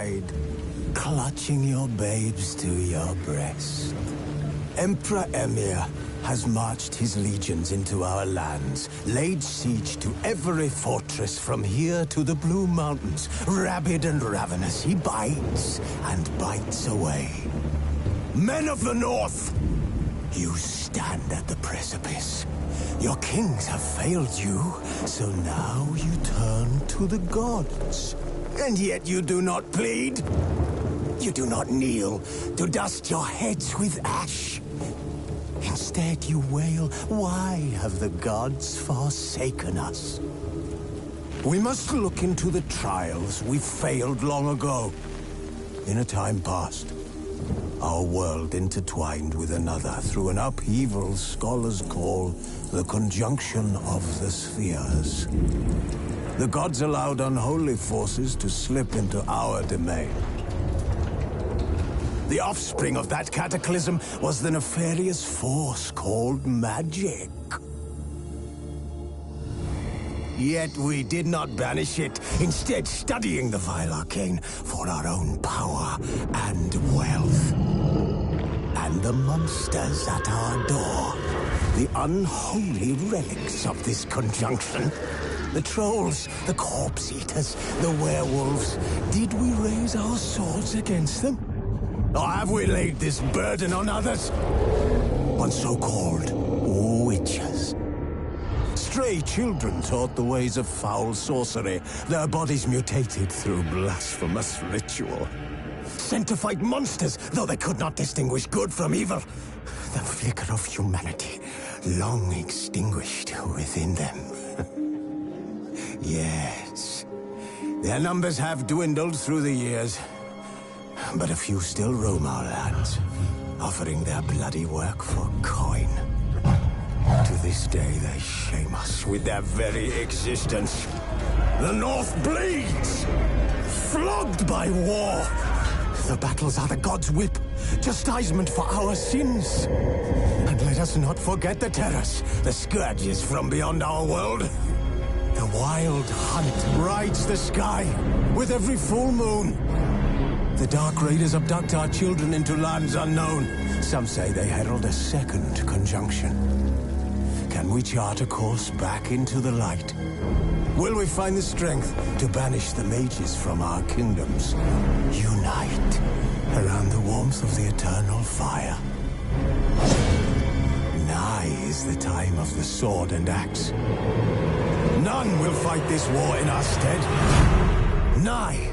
bride, clutching your babes to your breast. Emperor Emir has marched his legions into our lands, laid siege to every fortress from here to the Blue Mountains. Rabid and ravenous, he bites and bites away. Men of the North, you stand at the precipice. Your kings have failed you, so now you turn to the gods. And yet you do not plead. You do not kneel to dust your heads with ash. Instead you wail, why have the gods forsaken us? We must look into the trials we failed long ago. In a time past, our world intertwined with another through an upheaval scholars call the conjunction of the spheres. The gods allowed unholy forces to slip into our domain. The offspring of that cataclysm was the nefarious force called magic. Yet we did not banish it, instead studying the vile arcane for our own power and wealth. And the monsters at our door, the unholy relics of this conjunction. The trolls, the corpse-eaters, the werewolves. Did we raise our swords against them? Or have we laid this burden on others? On so-called witches. Stray children taught the ways of foul sorcery, their bodies mutated through blasphemous ritual. Sent to fight monsters, though they could not distinguish good from evil. The flicker of humanity, long extinguished within them. Yes, their numbers have dwindled through the years. But a few still roam our lands, offering their bloody work for coin. To this day, they shame us with their very existence. The North bleeds, flogged by war. The battles are the gods' whip, chastisement for our sins. And let us not forget the terrors, the scourges from beyond our world. The wild hunt rides the sky with every full moon. The Dark Raiders abduct our children into lands unknown. Some say they herald a second conjunction. Can we chart a course back into the light? Will we find the strength to banish the mages from our kingdoms? Unite around the warmth of the eternal fire. Nigh is the time of the sword and axe. None will fight this war in our stead. Nigh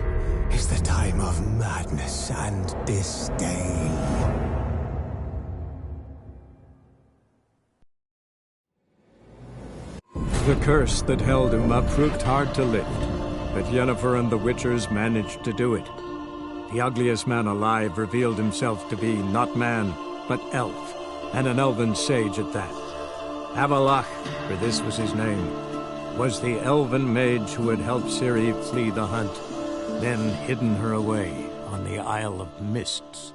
is the time of madness and disdain. The curse that held him up proved hard to lift, but Yennefer and the Witchers managed to do it. The ugliest man alive revealed himself to be not man, but elf, and an elven sage at that. Avalach, for this was his name, was the elven mage who had helped Ciri flee the hunt, then hidden her away on the Isle of Mists.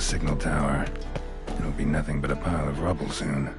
signal tower. It'll be nothing but a pile of rubble soon.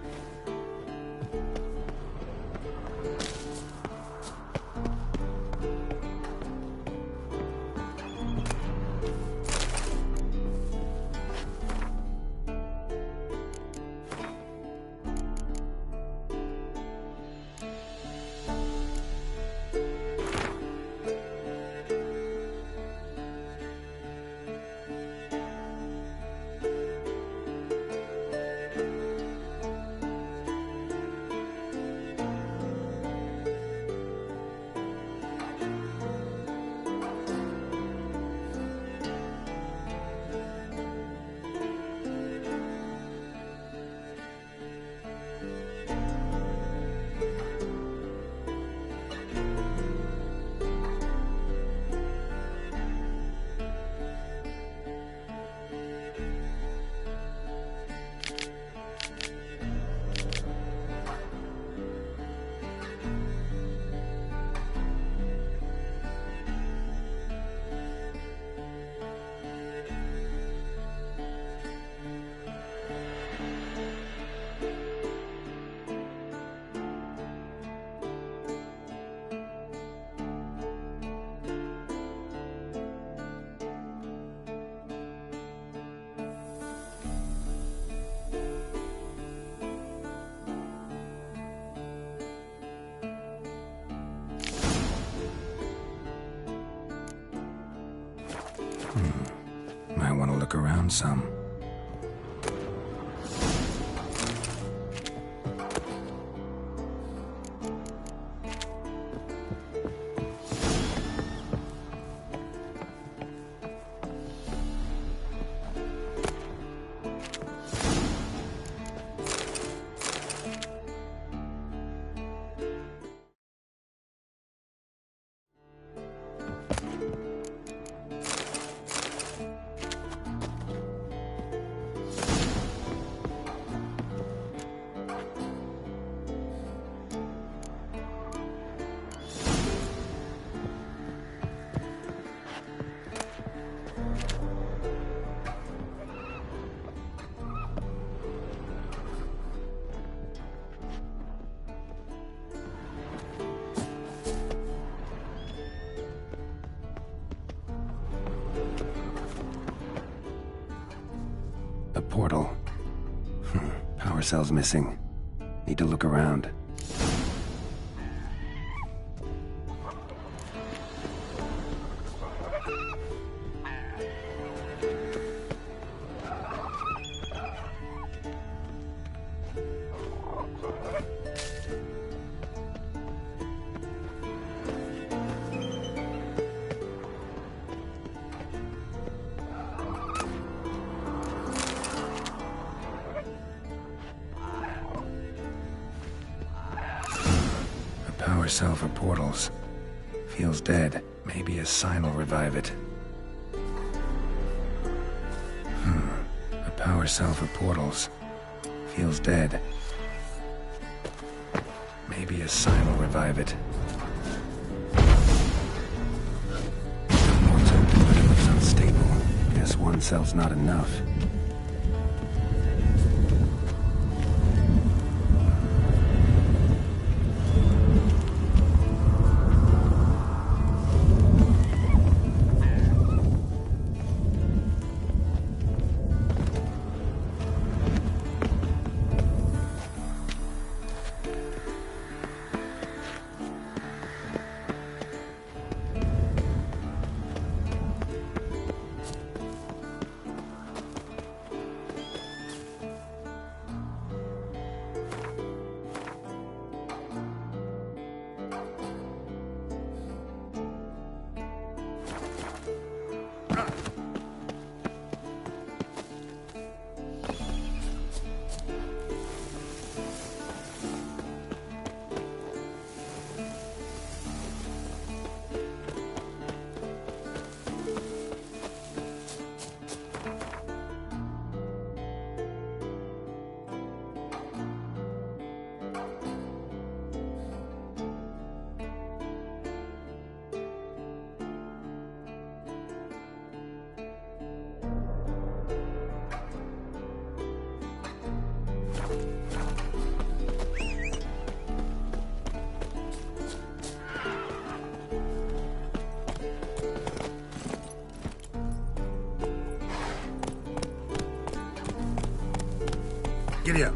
Might want to look around some. A portal. Power cell's missing. Need to look around. Power cell for portals. Feels dead. Maybe a sign will revive it. A power cell for portals. Feels dead. Maybe a sign will revive it. The port's open, but it looks unstable. Guess one cell's not enough. Giddy up.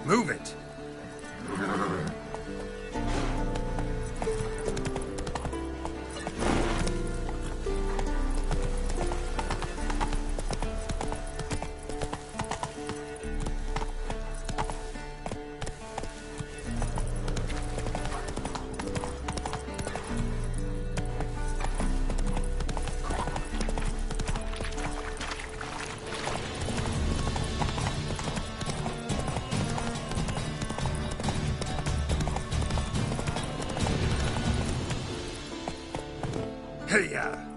Move it! Hey-ya!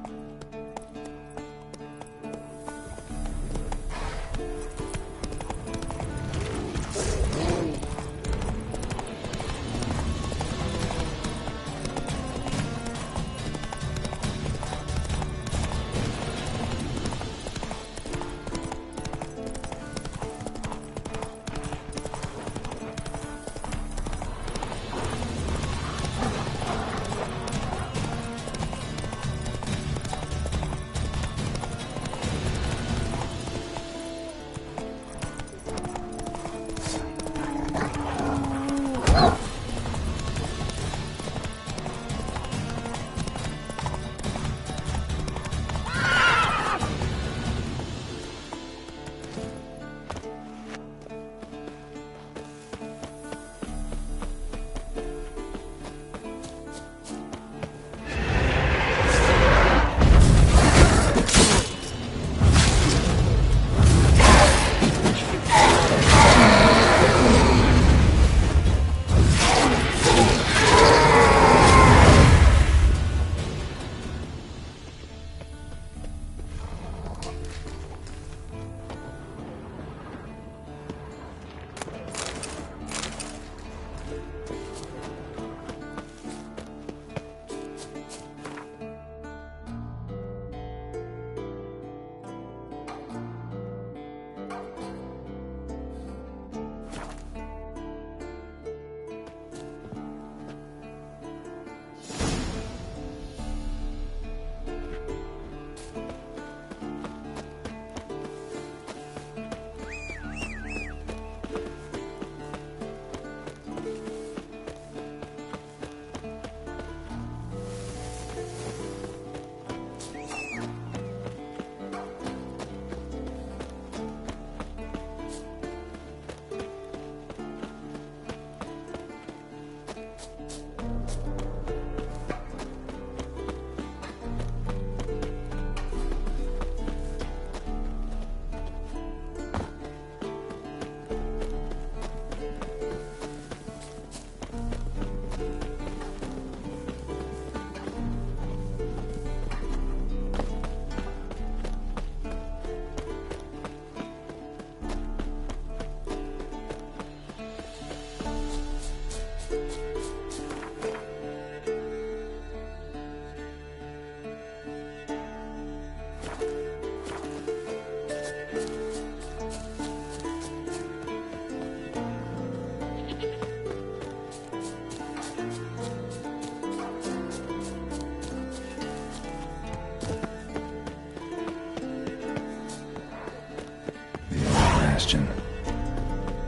Bastion.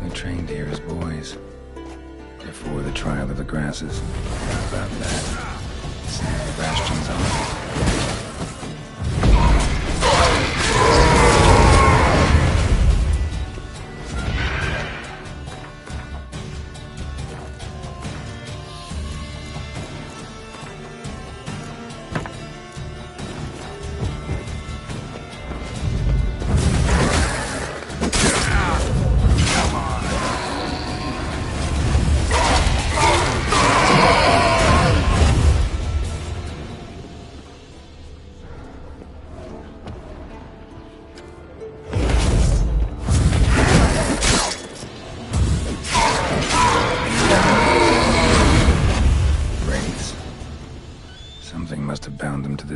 We trained here as boys. Before the trial of the grasses. How about that? Send the Bastions on.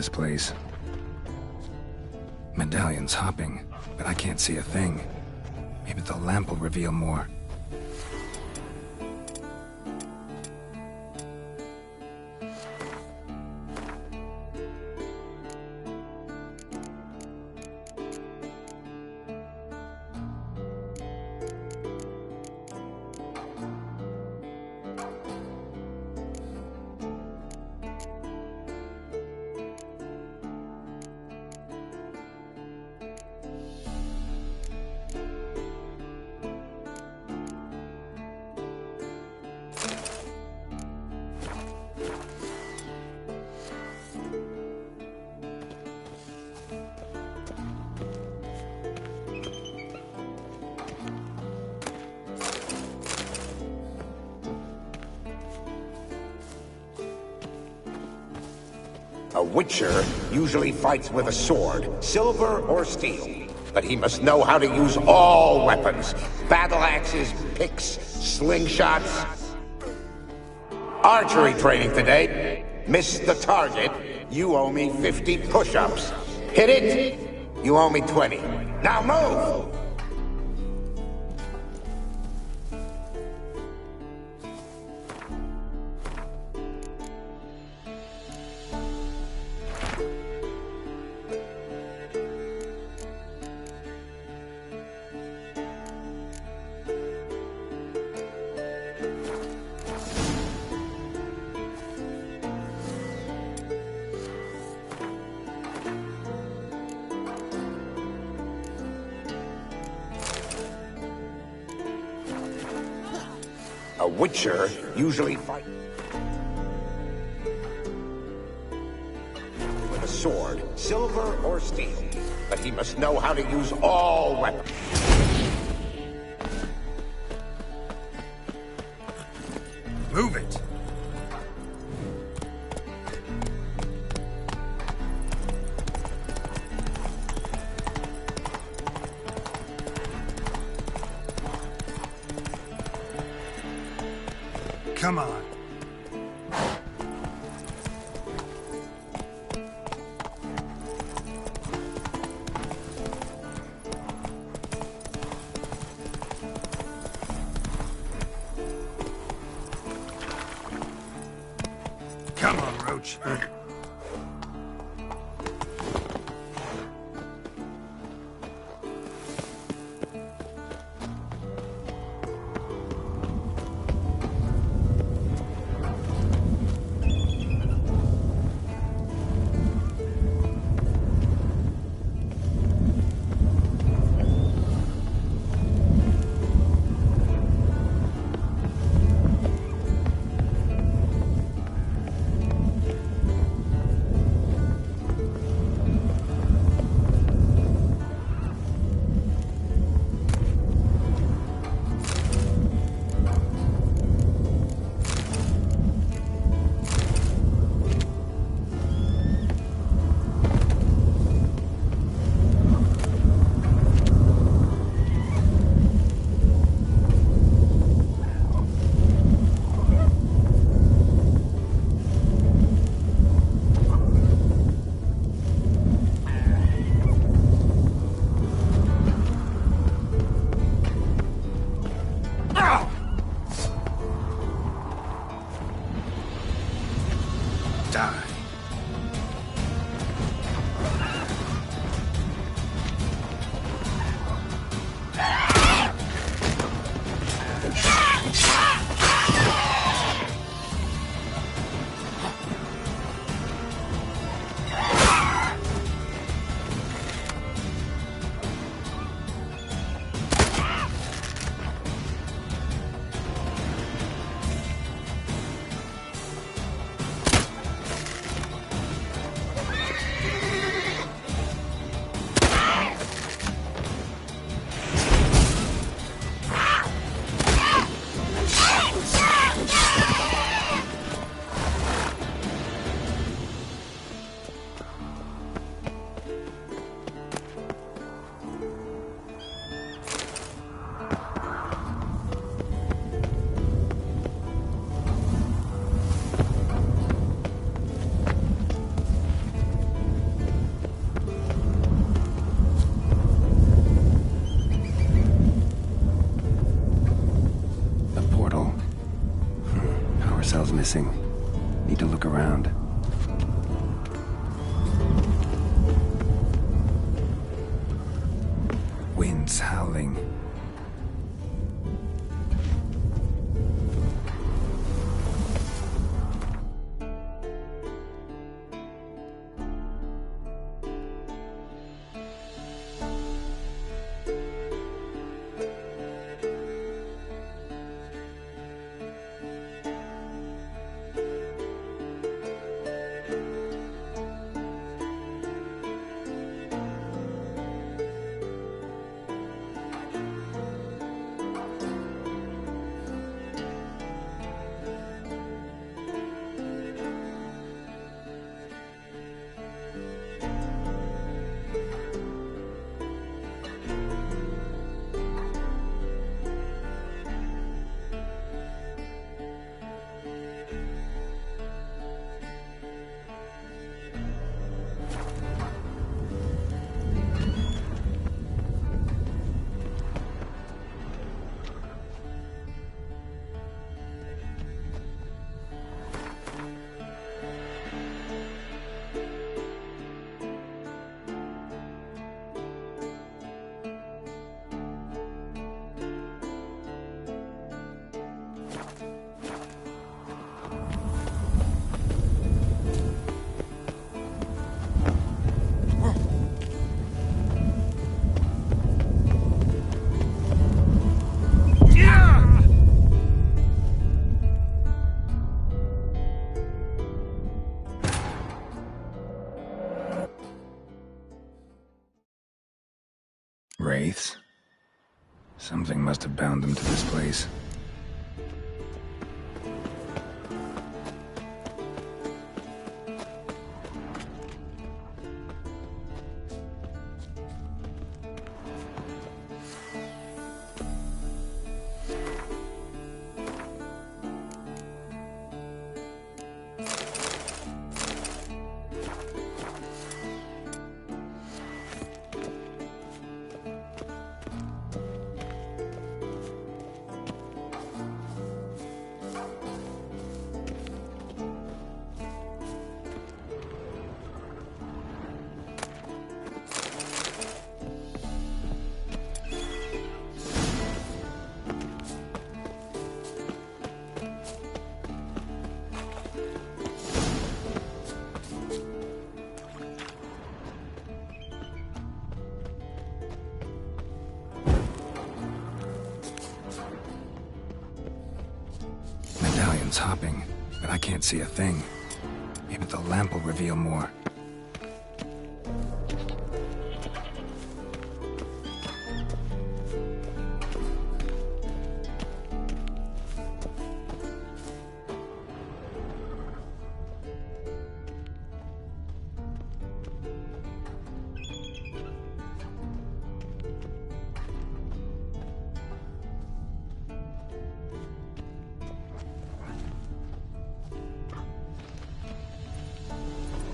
this place. Medallion's hopping, but I can't see a thing. Maybe the lamp will reveal more. A Witcher usually fights with a sword, silver or steel. But he must know how to use all weapons. Battle axes, picks, slingshots. Archery training today. Miss the target, you owe me 50 push-ups. Hit it, you owe me 20. Now move! A Witcher usually fights with a sword, silver or steel. But he must know how to use all weapons. Move it! Come on. Come on, Roach. missing. Need to look around. Wind's howling. Wraiths? Something must have bound them to this place. Medallion's hopping, but I can't see a thing. Maybe the lamp will reveal more.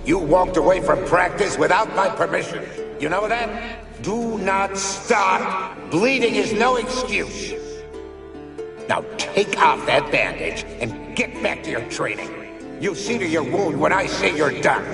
You walked away from practice without my permission. You know that? Do not start. Bleeding is no excuse. Now take off that bandage and get back to your training. You'll see to your wound when I say you're done.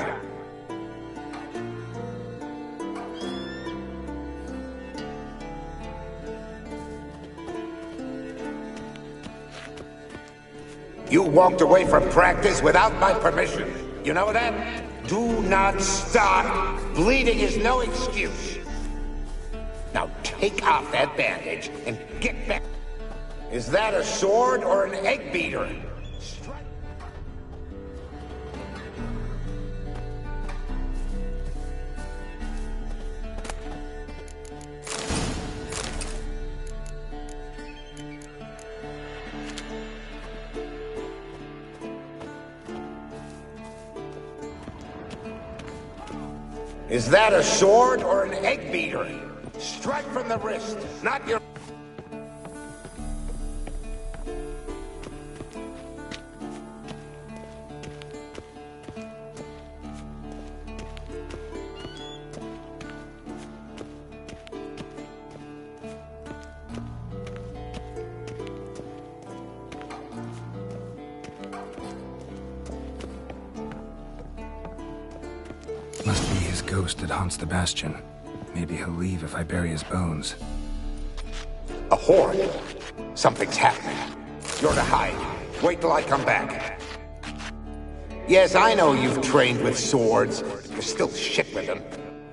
You walked away from practice without my permission. You know that? Do not start. Bleeding is no excuse. Now take off that bandage and get back. Is that a sword or an egg beater? Is that a sword or an egg beater? Strike from the wrist, not your... ghost that haunts the Bastion. Maybe he'll leave if I bury his bones. A horde. Something's happening. You're to hide. Wait till I come back. Yes, I know you've trained with swords. You're still shit with them.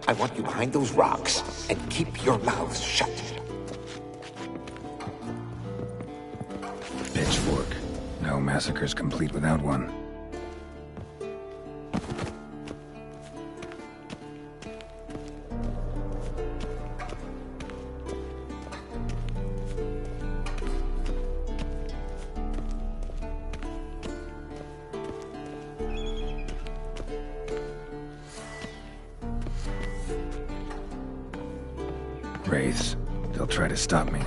I want you behind those rocks, and keep your mouths shut. Pitchfork. No massacre's complete without one. Wraiths. They'll try to stop me.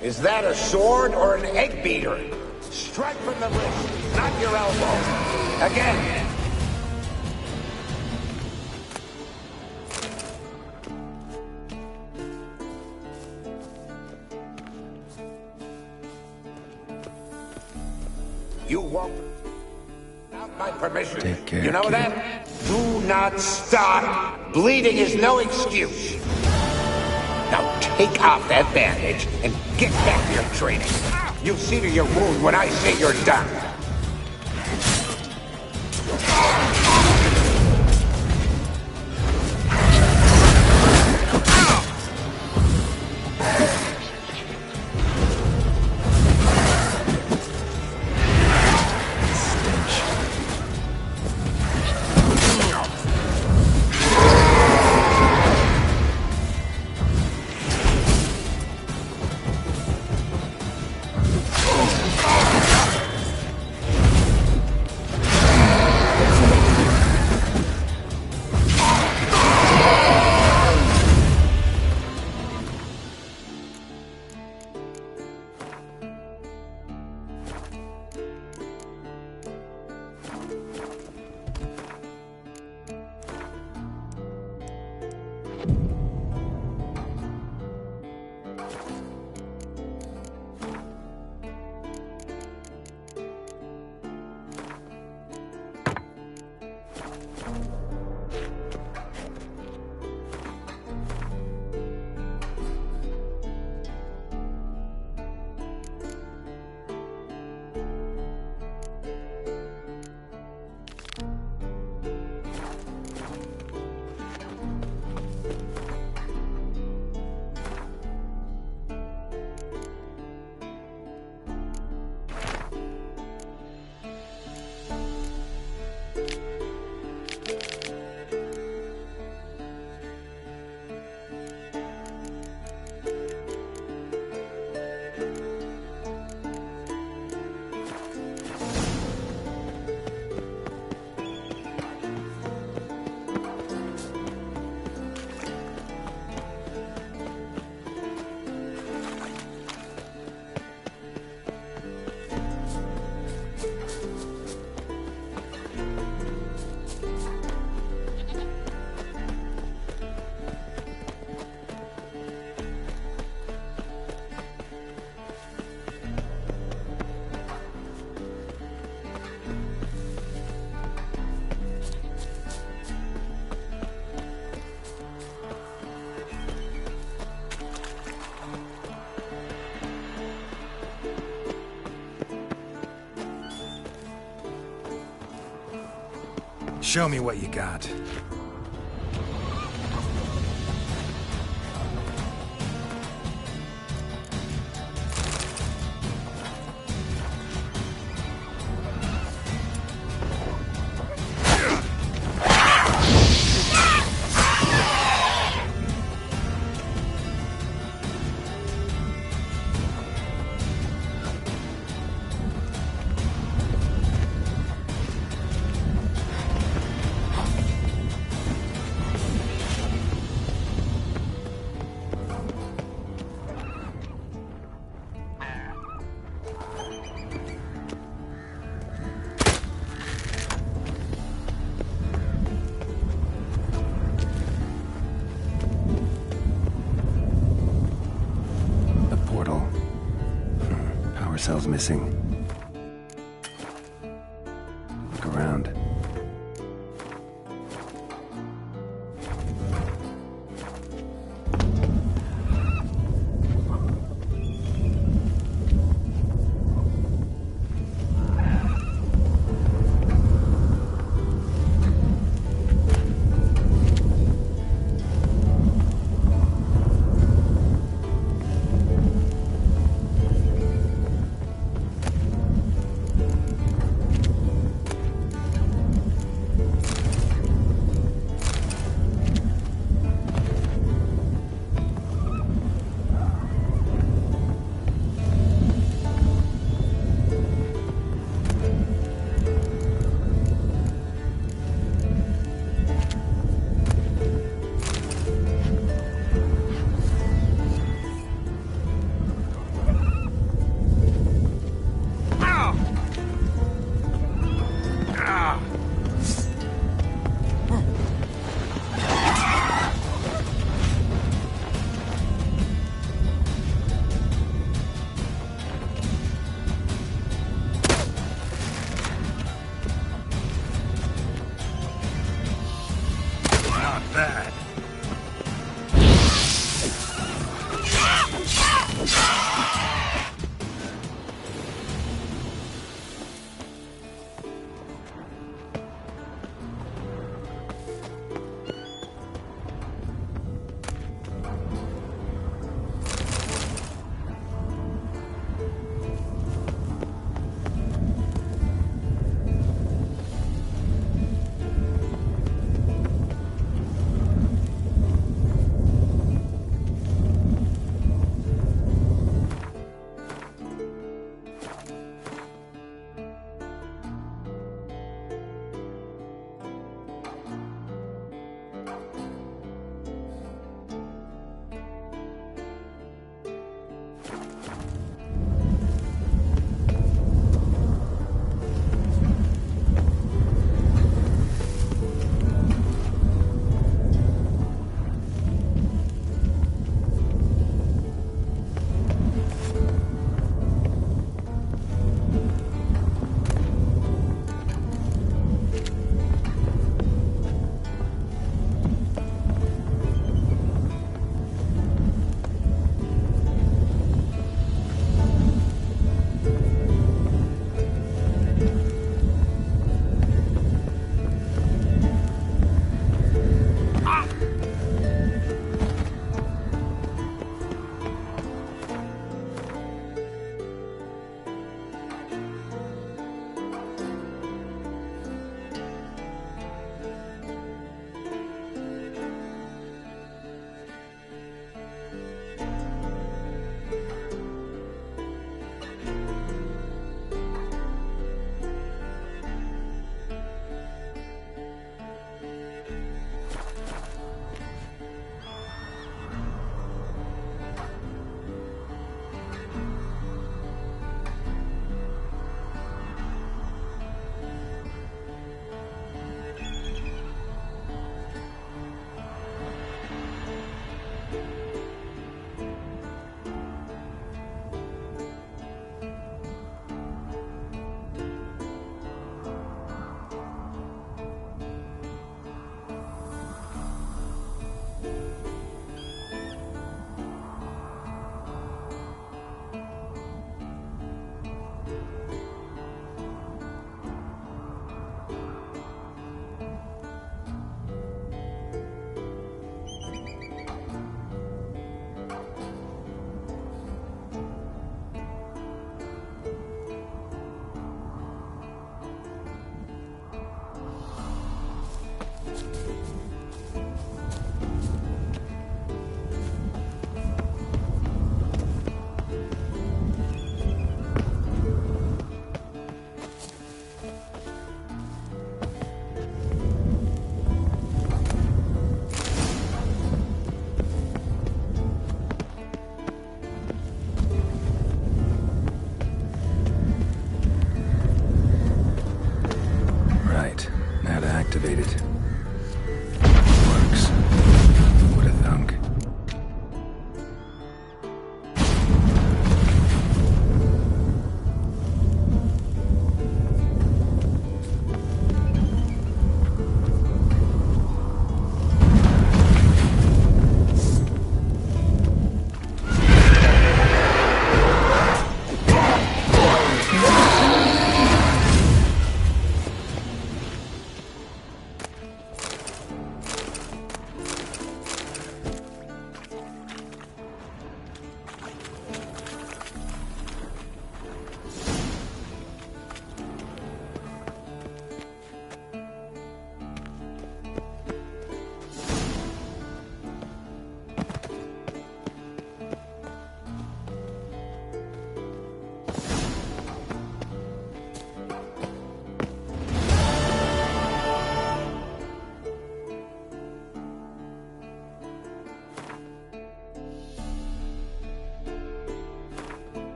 Is that a sword or an egg beater? Strike from the wrist, not your elbow. Again. You won't. Without my permission. Take care, you know kid. that? Do not stop. Bleeding is no excuse. Now take off that bandage and get back to your training. You'll see to your wound when I say you're done. Show me what you got. cell's missing. Look around.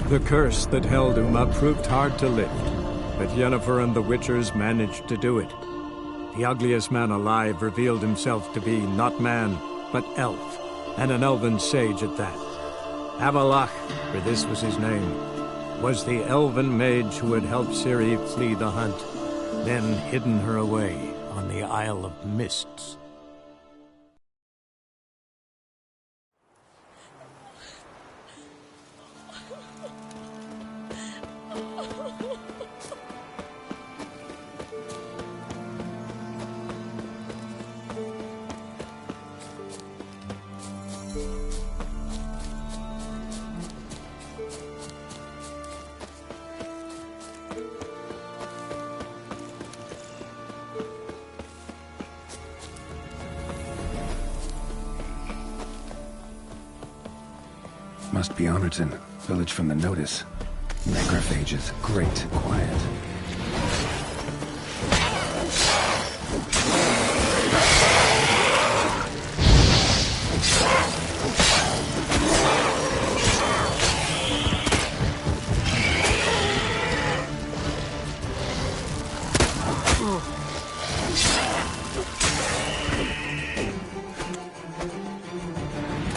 The curse that held Uma proved hard to lift, but Yennefer and the Witchers managed to do it. The ugliest man alive revealed himself to be not man, but elf, and an elven sage at that. Avalach, for this was his name, was the elven mage who had helped Ciri flee the hunt, then hidden her away on the Isle of Mists. Must be Honorton, village from the notice. Necrophages, great, quiet.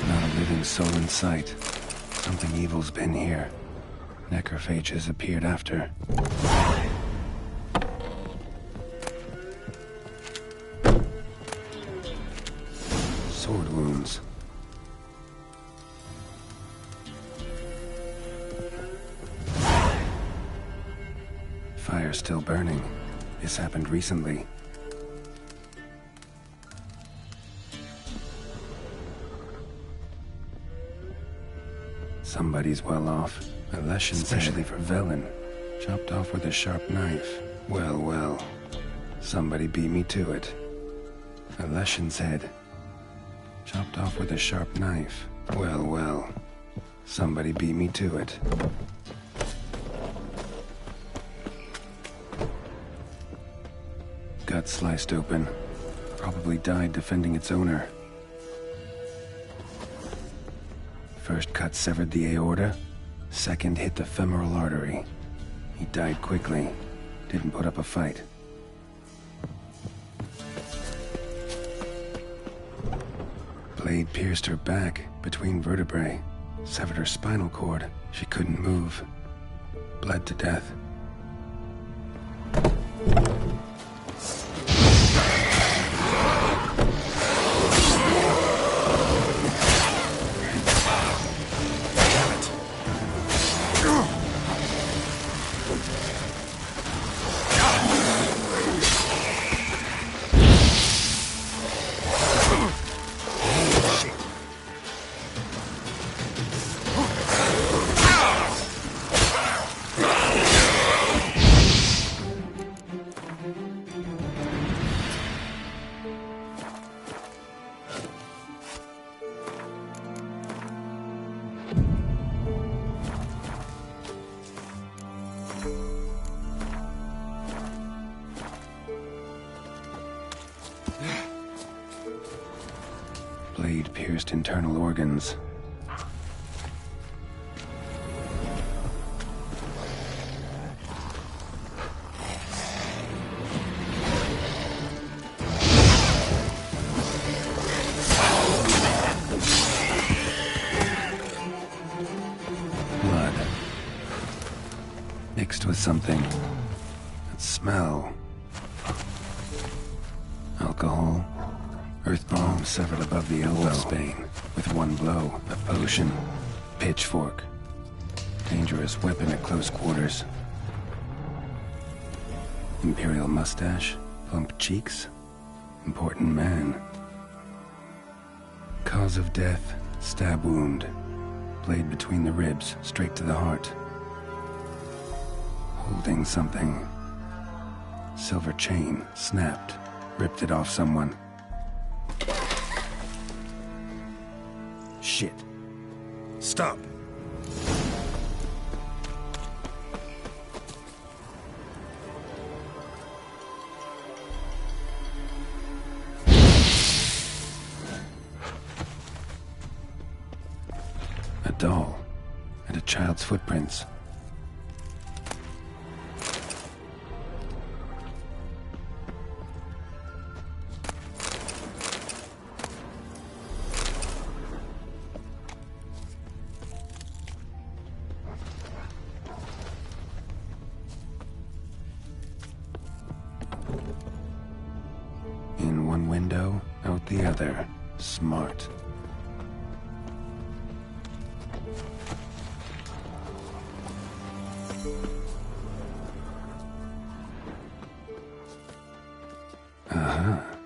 Not a living soul in sight. Something evil's been here. Necrophages appeared after. Sword wounds. Fire still burning. This happened recently. Somebody's well off. A lesson especially for Velen. Chopped off with a sharp knife. Well, well. Somebody beat me to it. A Leshen's head. Chopped off with a sharp knife. Well, well. Somebody beat me to it. Gut sliced open. Probably died defending its owner. First cut severed the aorta. Second hit the femoral artery. He died quickly. Didn't put up a fight. Blade pierced her back, between vertebrae. Severed her spinal cord. She couldn't move. Bled to death. Blade pierced internal organs. Blood. Mixed with something. That smell. Alcohol. Earth bomb severed above the elbow. Wolfsbane. With one blow. A potion. Pitchfork. Dangerous weapon at close quarters. Imperial mustache. Plump cheeks. Important man. Cause of death. Stab wound. Blade between the ribs. Straight to the heart. Holding something. Silver chain. Snapped. Ripped it off someone. Shit. Stop. A doll. And a child's footprints. In one window, out the other. Smart.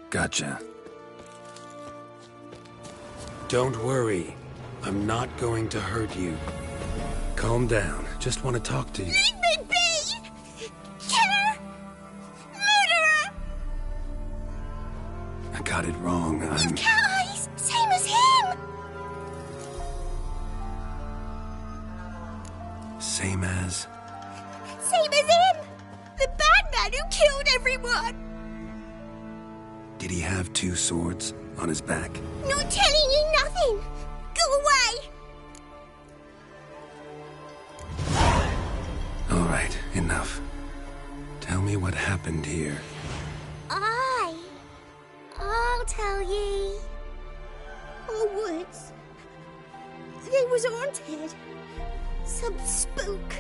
Gotcha. Don't worry. I'm not going to hurt you. Calm down. Just want to talk to you. Leave me be! Killer! Murderer! I got it wrong. You guys! Same as him! Same as... Same as him! The bad man who killed everyone! Did he have two swords on his back? Not telling you nothing! Go away! All right, enough. Tell me what happened here. I'll tell ye. Our woods. They was haunted. Some spook.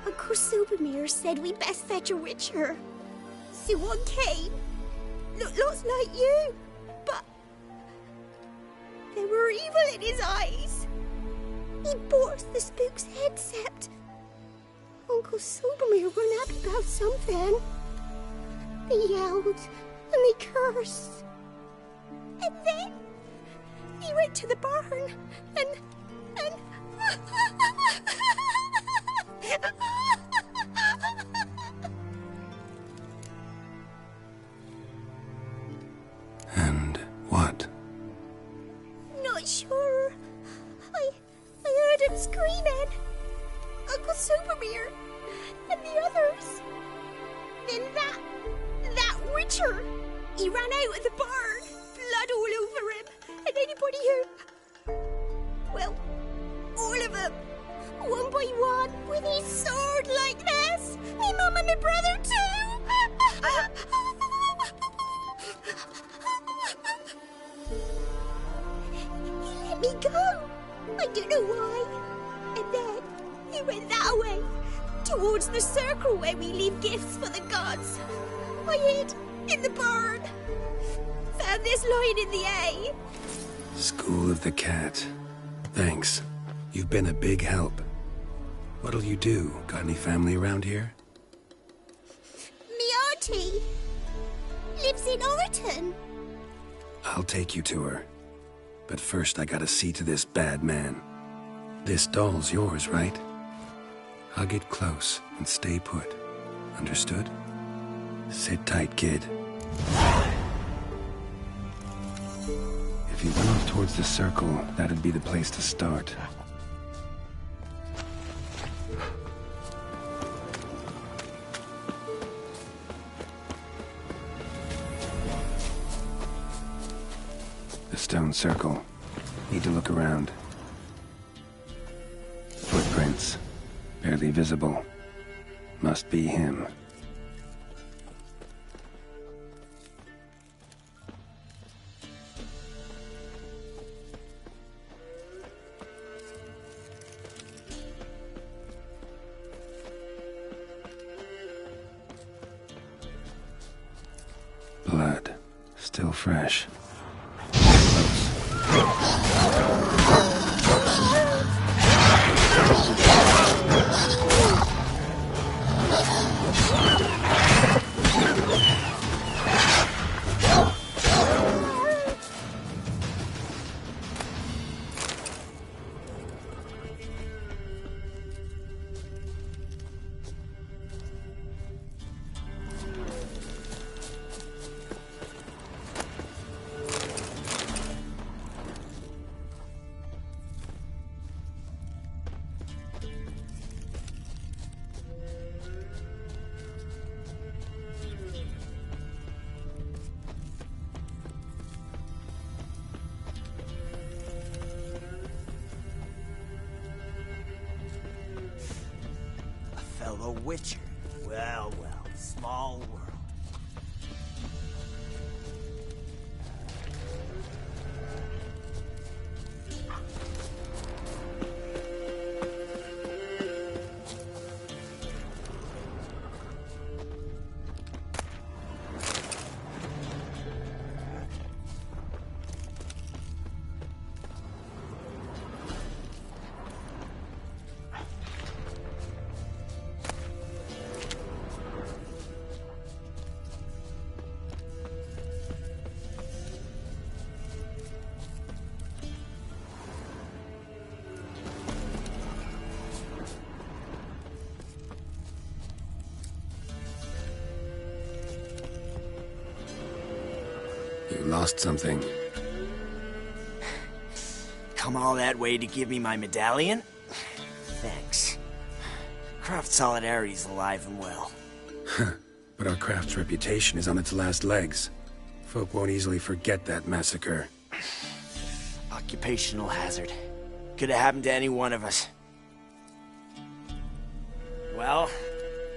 Uncle Supermere said we best fetch a witcher. So one came. Looked lots like you, but there were evil in his eyes. He bought the spook's headset. Uncle Supermere weren't happy about something. They yelled and they cursed. And then he went to the barn and And what? Not sure. I heard him screaming. Uncle Supermere and the others. Then that witcher. He ran out of the barn, blood all over him, and anybody who, well, all of them, one by one, with his sword like this. Me mum and my brother too. He let me go. I don't know why. And then he went that way, towards the circle where we leave gifts for the gods. I hid in the barn. Found this lying in the hay. School of the Cat. Thanks. You've been a big help. What'll you do? Got any family around here? Me auntie lives in Orton. I'll take you to her. But first I gotta see to this bad man. This doll's yours, right? Hug it close and stay put. Understood? Sit tight, kid. If you went off towards the circle, that'd be the place to start. The stone circle. Need to look around. Footprints. Barely visible. Must be him. Blood. Still fresh. fellow Witcher. Well, well, small world. You lost something. Come all that way to give me my medallion? Thanks. Craft Solidarity's alive and well. But our craft's reputation is on its last legs. Folk won't easily forget that massacre. Occupational hazard. Could have happened to any one of us. Well,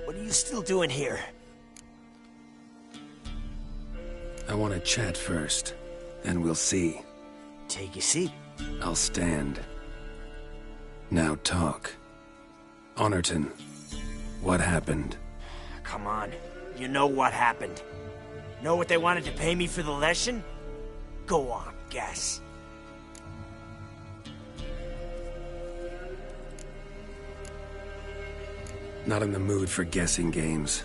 what are you still doing here? I want to chat first, then we'll see. Take a seat. I'll stand. Now talk. Honorton, what happened? Come on. You know what happened. Know what they wanted to pay me for the lesson? Go on, guess. Not in the mood for guessing games.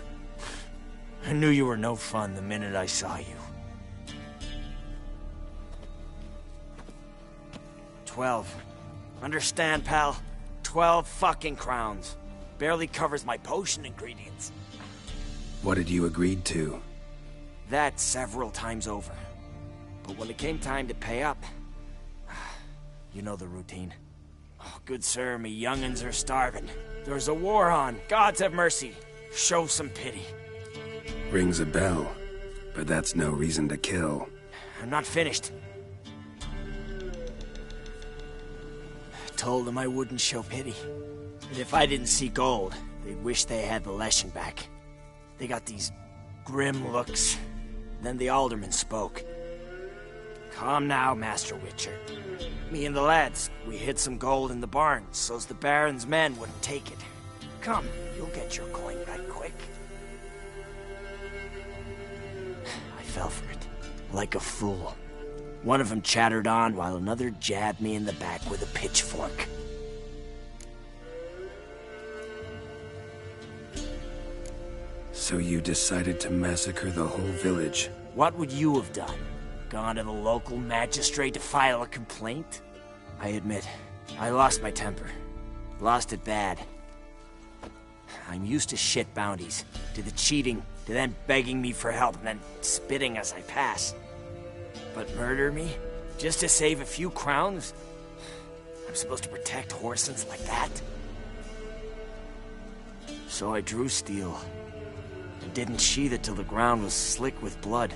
I knew you were no fun the minute I saw you. 12. Understand, pal? 12 fucking crowns. Barely covers my potion ingredients. What had you agreed to? That several times over. But when it came time to pay up... You know the routine. Oh, good sir, me young'uns are starving. There's a war on. Gods have mercy. Show some pity. Rings a bell, but that's no reason to kill. I'm not finished. Told them I wouldn't show pity. That if I didn't see gold, they'd wish they had the lesson back. They got these grim looks. Then the alderman spoke. Come now, Master Witcher. Me and the lads, we hid some gold in the barn, so's the Baron's men wouldn't take it. Come, you'll get your coin back quick. I fell for it, like a fool. One of them chattered on while another jabbed me in the back with a pitchfork. So you decided to massacre the whole village? What would you have done? Gone to the local magistrate to file a complaint? I admit, I lost my temper. Lost it bad. I'm used to shit bounties, to the cheating, to them begging me for help and then spitting as I pass. But murder me? Just to save a few crowns? I'm supposed to protect Horsens like that? So I drew steel. And didn't sheathe it till the ground was slick with blood.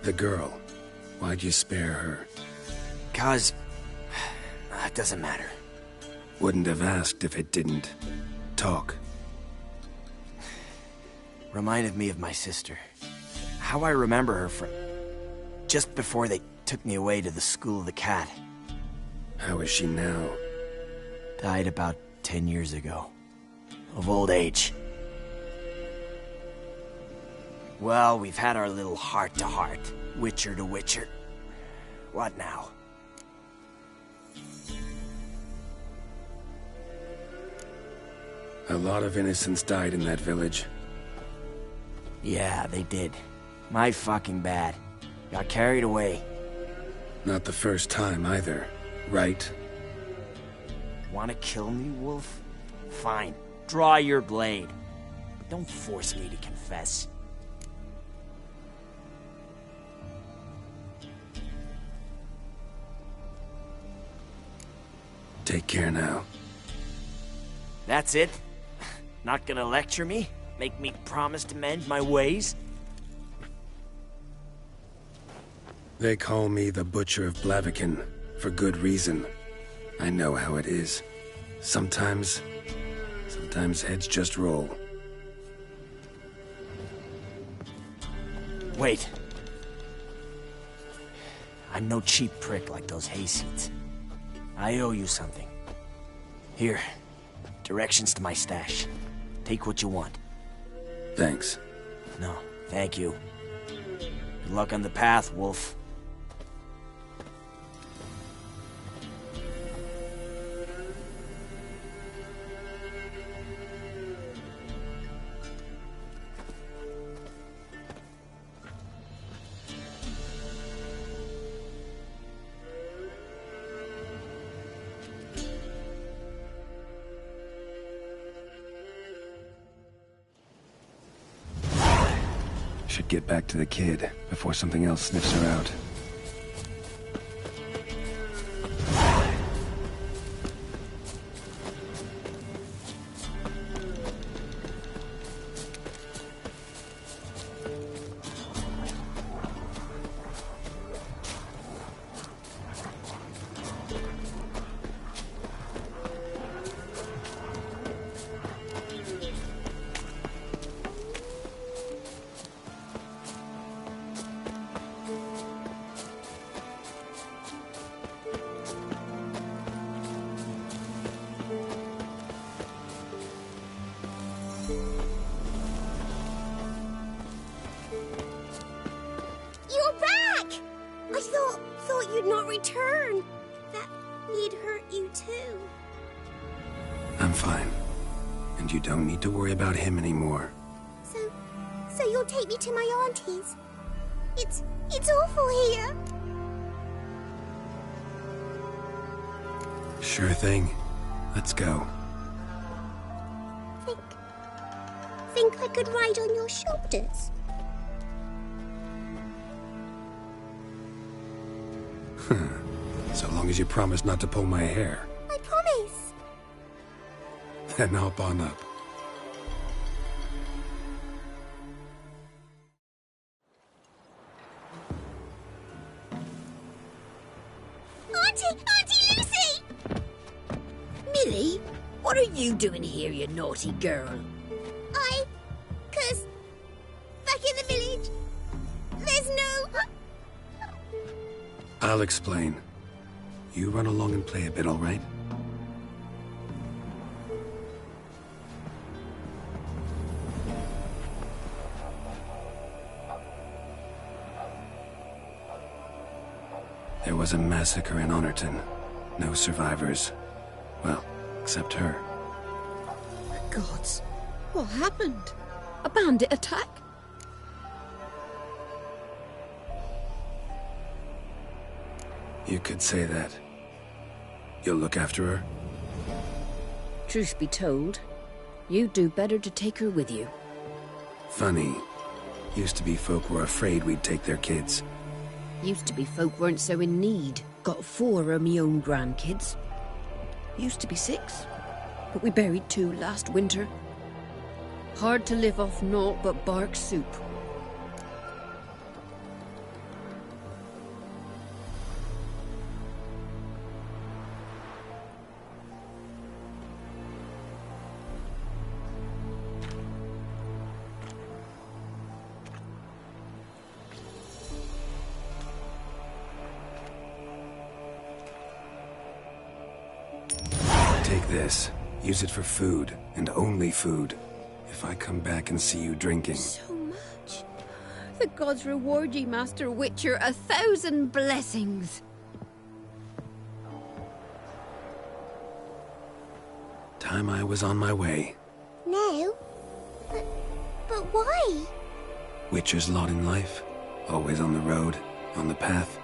The girl. Why'd you spare her? 'Cause... it doesn't matter. Wouldn't have asked if it didn't. Talk. Reminded me of my sister. How I remember her from... just before they took me away to the School of the Cat. How is she now? Died about 10 years ago. Of old age. Well, we've had our little heart-to-heart. Witcher to Witcher. What now? A lot of innocents died in that village. Yeah, they did. My fucking bad. Got carried away. Not the first time either, right? Wanna kill me, Wolf? Fine. Draw your blade. But don't force me to confess. Take care now. That's it? Not gonna lecture me? Make me promise to mend my ways? They call me the Butcher of Blaviken, for good reason. I know how it is. Sometimes heads just roll. Wait. I'm no cheap prick like those hayseeds. I owe you something. Here, directions to my stash. Take what you want. Thanks. No, thank you. Good luck on the path, Wolf. Should get back to the kid before something else sniffs her out. You're back! I thought you'd not return. That he'd hurt you too. I'm fine. And you don't need to worry about him anymore. So you'll take me to my auntie's? It's awful here. Sure thing. Let's go. Think I could ride on your shoulders? So long as you promise not to pull my hair. I promise. Then hop on up. Auntie Lucy! Millie, what are you doing here, you naughty girl? 'Cause back in the village, there's no... I'll explain. You run along and play a bit, all right? There was a massacre in Honorton. No survivors. Well, except her. The gods, what happened? A bandit attack? You could say that. You'll look after her? Truth be told, you'd do better to take her with you. Funny. Used to be folk were afraid we'd take their kids. Used to be folk weren't so in need. Got 4 of me own grandkids. Used to be 6, but we buried 2 last winter. Hard to live off naught but bark soup. Take this. Use it for food, and only food. If I come back and see you drinking... So much. The gods reward ye, Master Witcher, 1,000 blessings. Time I was on my way. No? But why? Witcher's lot in life. Always on the road, on the path.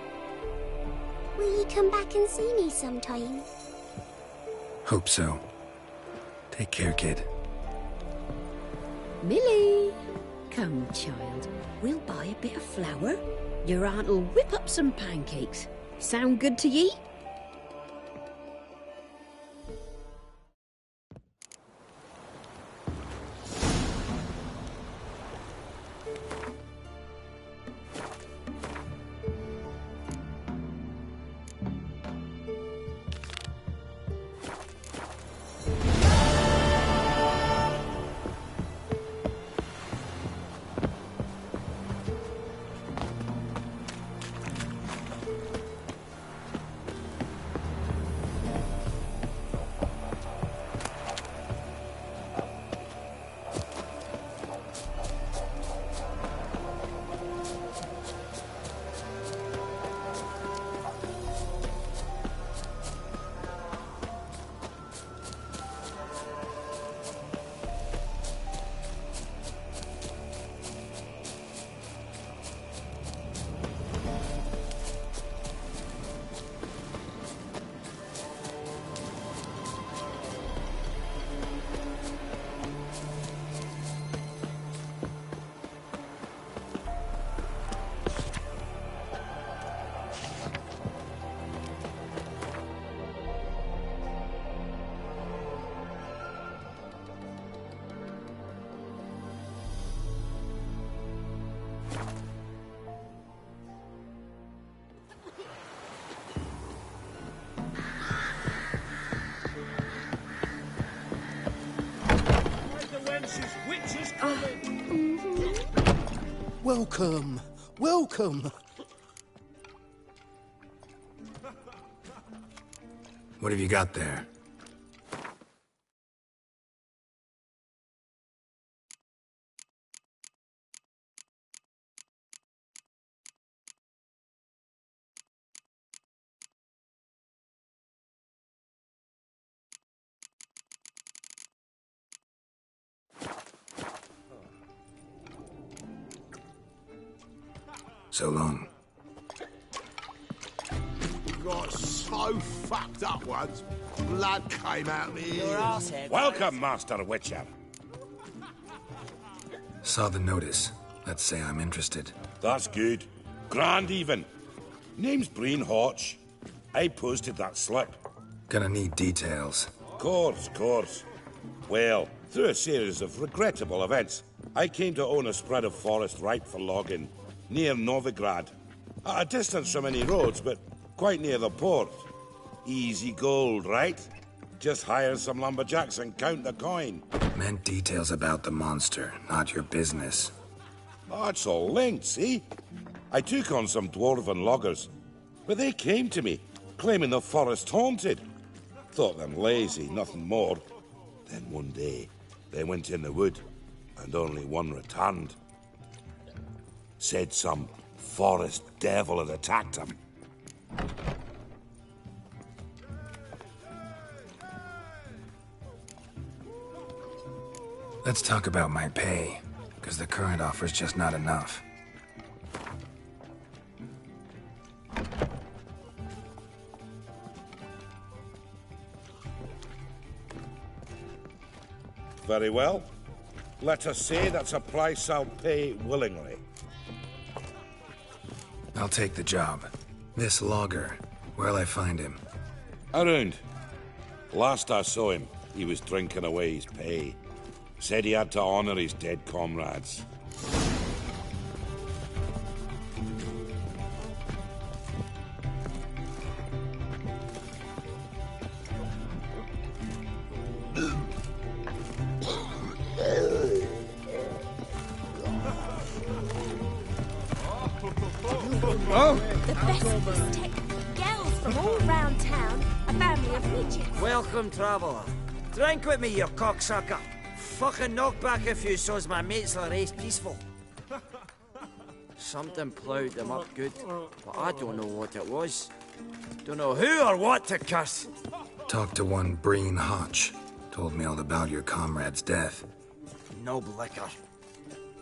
Will you come back and see me sometime? Hope so. Take care, kid. Millie! Come, child. We'll buy a bit of flour. Your aunt'll whip up some pancakes. Sound good to ye? Welcome. Welcome. What have you got there? So long. Got so fucked up once, blood came out of me Your ears. arsehead. Welcome, Master Witcher. Saw the notice. Let's say I'm interested. That's good. Grand even. Name's Breen Hotch. I posted that slip. Gonna need details. Course. Well, through a series of regrettable events, I came to own a spread of forest ripe for logging, near Novigrad. At a distance from any roads, but quite near the port. Easy gold, right? Just hire some lumberjacks and count the coin. Meant details about the monster, not your business. Oh, it's all linked, see? I took on some dwarven loggers, but they came to me, claiming the forest haunted. Thought them lazy, nothing more. Then one day, they went in the wood, and only one returned. Said some forest devil had attacked him. Let's talk about my pay, because the current offer's just not enough. Very well. Let us say that's a price I'll pay willingly. I'll take the job. This logger, where'll I find him? Around. Last I saw him, he was drinking away his pay. Said he had to honor his dead comrades. The best mistake. Gals from all round town, a family of witches. Welcome, traveller. Drink with me, you cocksucker. Fucking knock back a few so's my mates will race peaceful. Something ploughed them up good, but I don't know what it was. Don't know who or what to curse. Talked to one Breen Hotch. Told me all about your comrade's death. No liquor.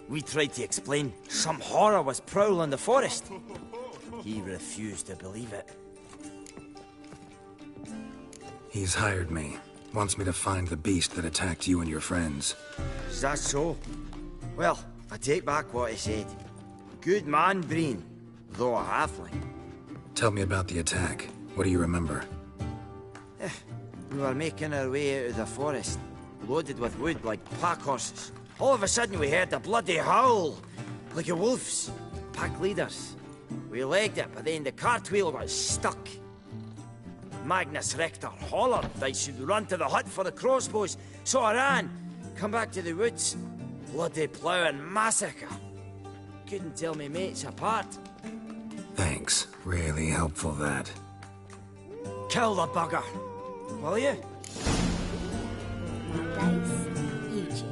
We tried to explain some horror was prowling the forest. He refused to believe it. He's hired me. Wants me to find the beast that attacked you and your friends. Is that so? Well, I take back what I said. Good man, Breen, though a halfling. Tell me about the attack. What do you remember? We were making our way out of the forest, loaded with wood like pack horses. All of a sudden we heard a bloody howl, like a wolf's. Pack leaders. We legged it, but then the cartwheel got stuck. Magnus Rector hollered I should run to the hut for the crossbows, so I ran. Come back to the woods. Bloody plough and massacre. Couldn't tell me mates apart. Thanks. Really helpful, that. Kill the bugger, will you? Dice, you choose.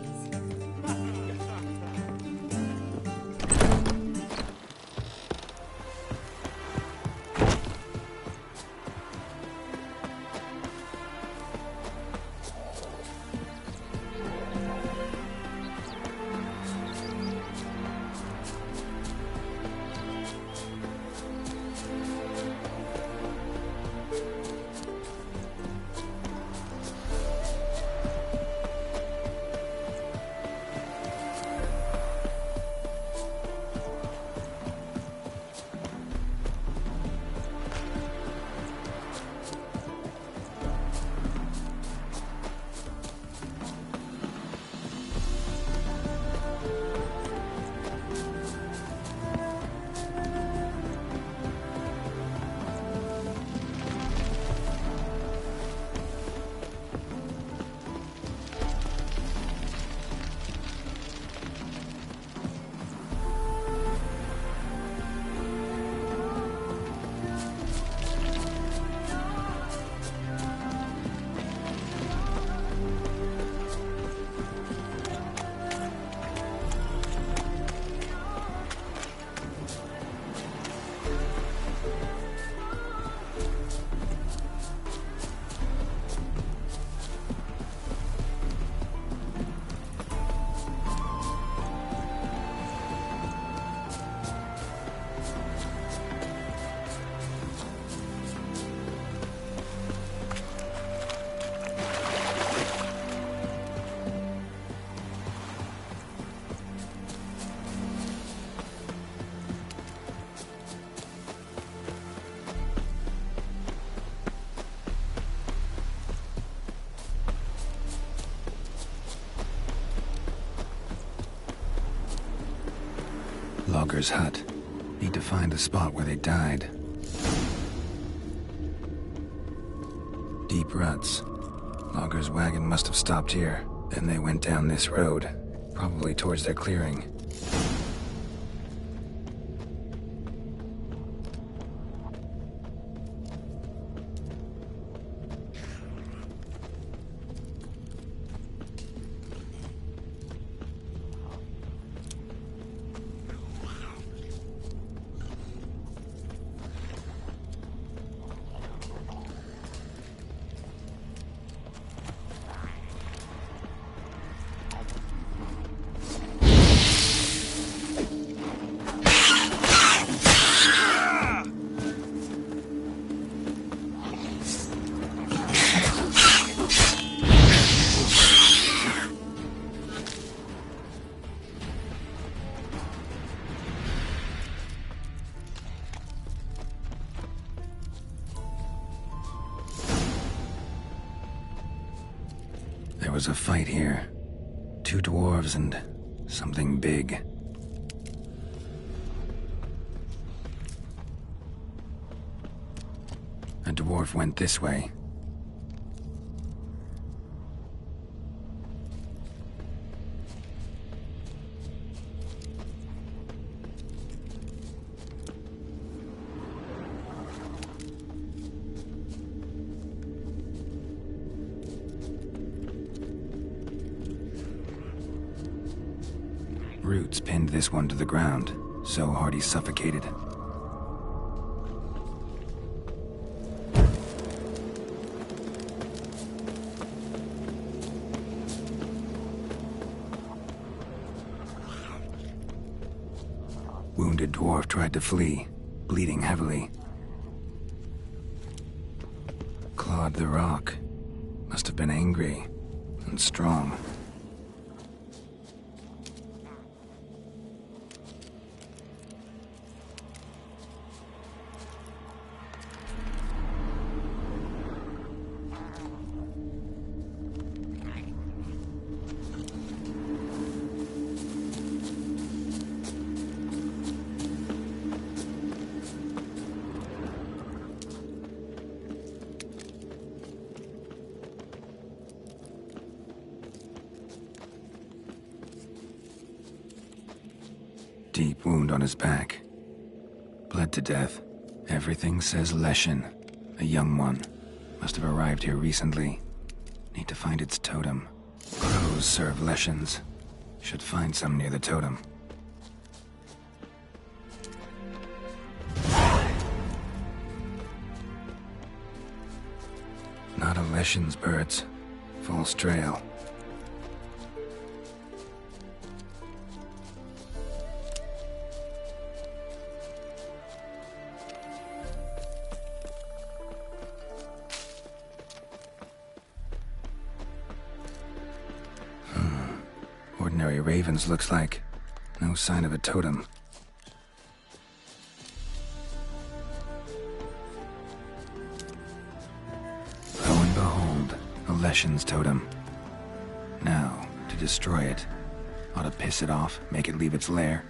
logger's hut. Need to find the spot where they died. Deep ruts. Logger's wagon must have stopped here. Then they went down this road, probably towards their clearing. There was a fight here. 2 dwarves and something big. A dwarf went this way. Roots pinned this one to the ground, so hard he suffocated. Wounded dwarf tried to flee, bleeding heavily. Clawed the rock. Must have been angry and strong. Deep wound on his back. Bled to death. Everything says Leshen. A young one. Must have arrived here recently. Need to find its totem. Crows serve Leshens. Should find some near the totem. Not a Leshen's birds. False trail. Ordinary ravens, looks like. No sign of a totem. Lo and behold, a Leshen's totem. Now, to destroy it. Ought to piss it off, make it leave its lair.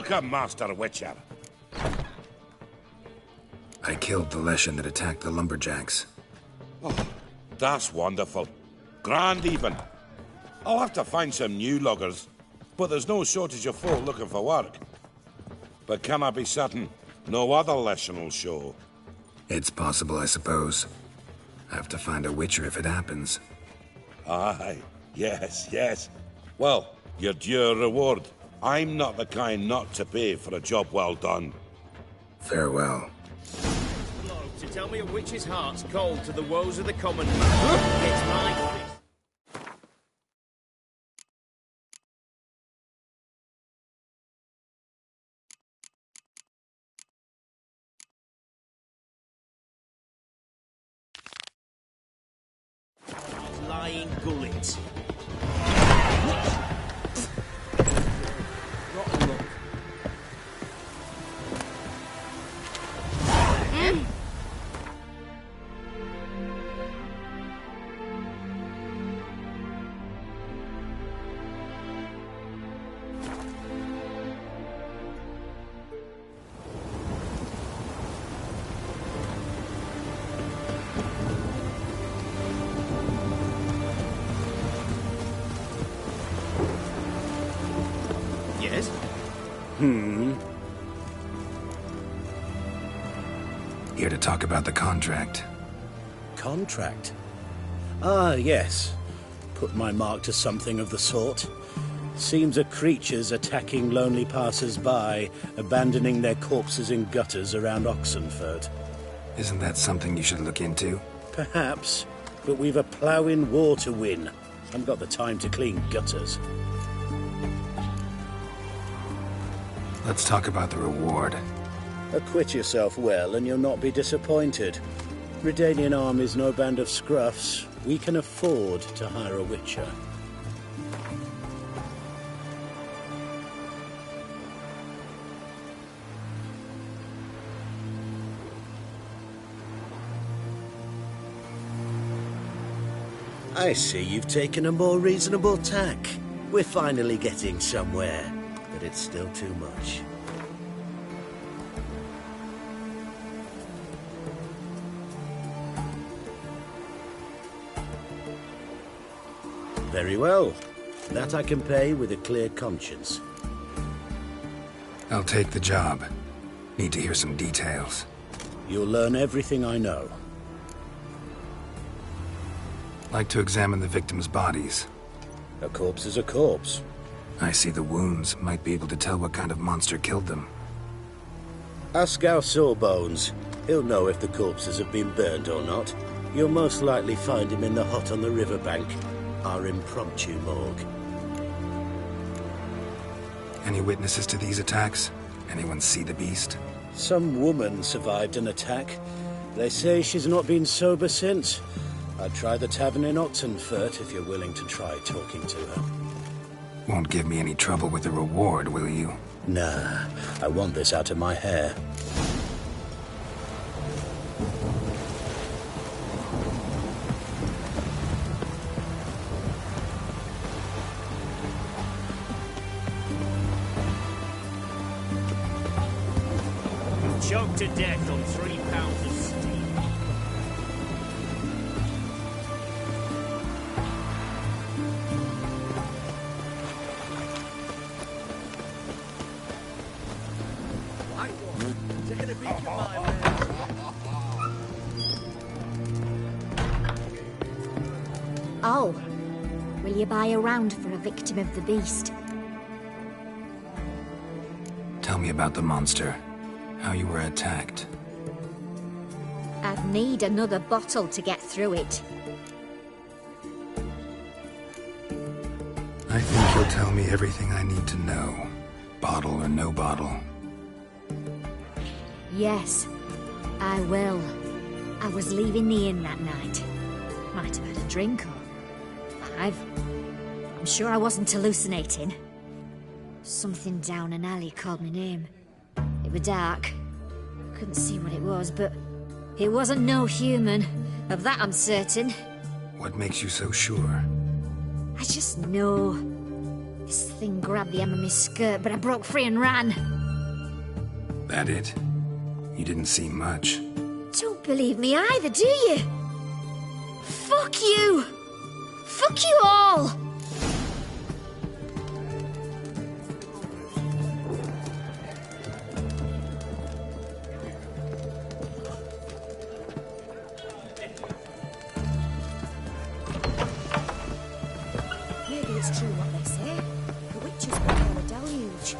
Welcome, Master Witcher. I killed the Leshen that attacked the lumberjacks. Oh, that's wonderful. Grand, even. I'll have to find some new loggers, but there's no shortage of folk looking for work. But can I be certain no other Leshen will show? It's possible, I suppose. I have to find a Witcher if it happens. Aye, yes. Well, you're due a reward. I'm not the kind not to pay for a job well done. Farewell. To tell me a witch's heart's cold to the woes of the common man. It's my fist. Lying gullet. Rotten luck. Yes? Here to talk about the contract. Contract? Ah, yes. Put my mark to something of the sort. Seems a creature's attacking lonely passers-by, abandoning their corpses in gutters around Oxenford. Isn't that something you should look into? Perhaps, but we've a ploughing war to win. Haven't got the time to clean gutters. Let's talk about the reward. Acquit yourself well and you'll not be disappointed. Redanian Army's no band of scruffs. We can afford to hire a Witcher. I see you've taken a more reasonable tack. We're finally getting somewhere, but it's still too much. Very well. That I can pay with a clear conscience. I'll take the job. Need to hear some details. You'll learn everything I know. Like to examine the victims' bodies. A corpse is a corpse. I see the wounds. Might be able to tell what kind of monster killed them. Ask our Sawbones. He'll know if the corpses have been burned or not. You'll most likely find him in the hut on the riverbank. Our impromptu morgue. Any witnesses to these attacks? Anyone see the beast? Some woman survived an attack. They say she's not been sober since. I'd try the tavern in Oxenfurt if you're willing to try talking to her. Won't give me any trouble with the reward, will you? Nah, I want this out of my hair. Choked to death on 3 pounds of steam. Oh, will you buy a round for a victim of the beast? Tell me about the monster. How you were attacked. I'd need another bottle to get through it. I think you'll tell me everything I need to know. Bottle or no bottle. Yes, I will. I was leaving the inn that night. Might have had a drink or 5. I'm sure I wasn't hallucinating. Something down an alley called my name. It was dark. Couldn't see what it was, but it wasn't no human. Of that I'm certain. What makes you so sure? I just know. This thing grabbed the hem of my skirt, but I broke free and ran. That it? You didn't see much. Don't believe me either, do you? Fuck you! Fuck you all! Maybe it's true what they say. The witches went for a deluge.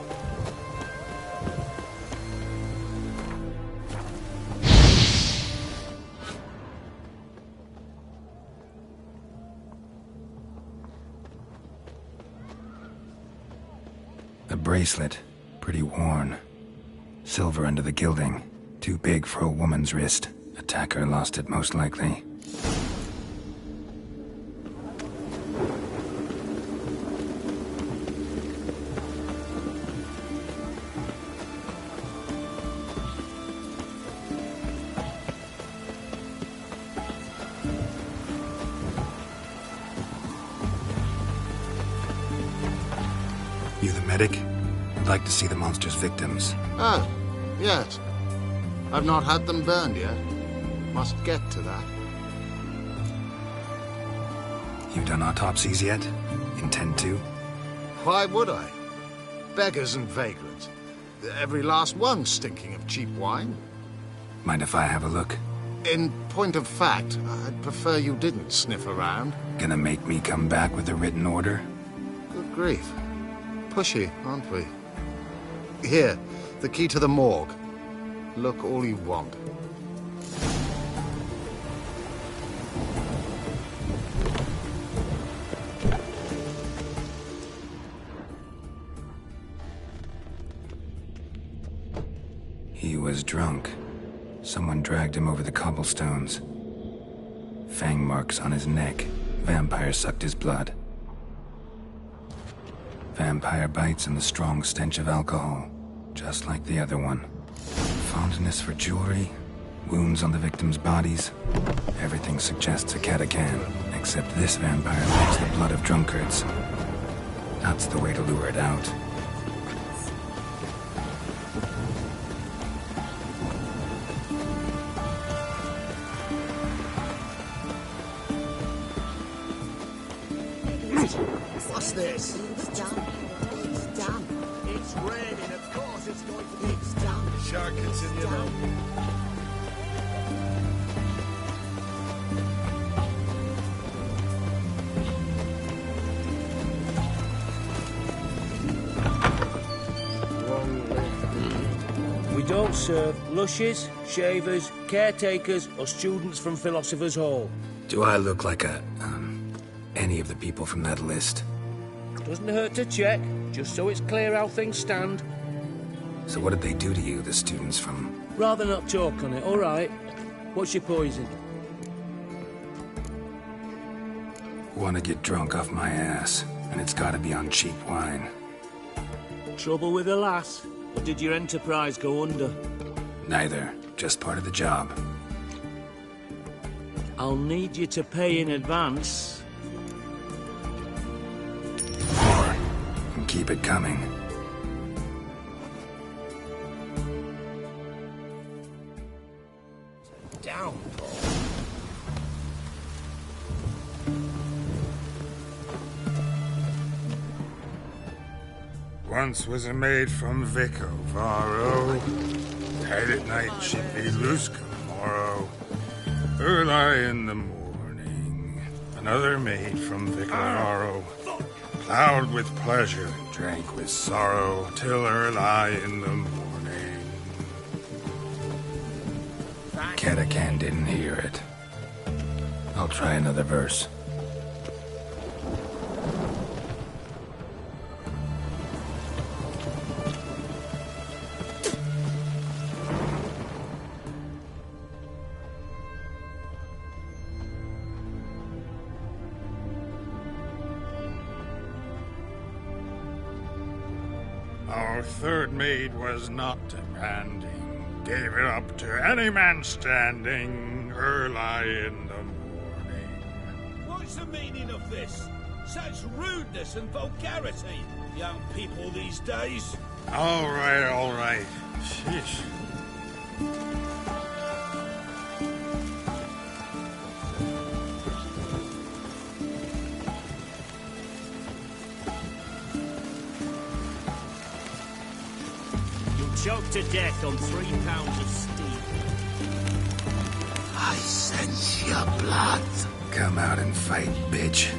A bracelet, pretty worn. Silver under the gilding. Too big for a woman's wrist. Attacker lost it most likely. You the medic? I'd like to see the monster's victims. Oh, yes. I've not had them burned yet. Must get to that. You've done autopsies yet? Intend to? Why would I? Beggars and vagrants. Every last one stinking of cheap wine. Mind if I have a look? In point of fact, I'd prefer you didn't sniff around. Gonna make me come back with a written order? Good grief. Pushy, aren't we? Here, the key to the morgue. Look all you want. He was drunk. Someone dragged him over the cobblestones. Fang marks on his neck. Vampire sucked his blood. Vampire bites and the strong stench of alcohol, just like the other one. Fondness for jewelry, wounds on the victims' bodies. Everything suggests a catacan, except this vampire likes the blood of drunkards. That's the way to lure it out. What's this? It's damp. It's damp. It's raining, of course it's going to be. It's damp. Shark continue though. We don't serve lushes, shavers, caretakers, or students from Philosopher's Hall. Do I look like any of the people from that list? Doesn't hurt to check, just so it's clear how things stand. So what did they do to you, the students from... Rather not talk on it, all right? What's your poison? Want to get drunk off my ass, and it's gotta be on cheap wine. Trouble with a lass? Or did your enterprise go under? Neither, just part of the job. I'll need you to pay in advance. More, and keep it coming. Down, Paul. Once was a maid from Vico, Varro. Tight at night she'd be loose come morrow. Early in the morning, another maid from Vico, Varro. Plowed with pleasure, drank with sorrow, till early in the morning. Catacan didn't hear it. I'll try another verse. Our third maid was not demanding, gave it up to any man standing, early in the morning. What's the meaning of this? Such rudeness and vulgarity! young people these days. All right. Sheesh. You'll choke to death on 3 pounds of steel. I sense your blood. Come out and fight, bitch.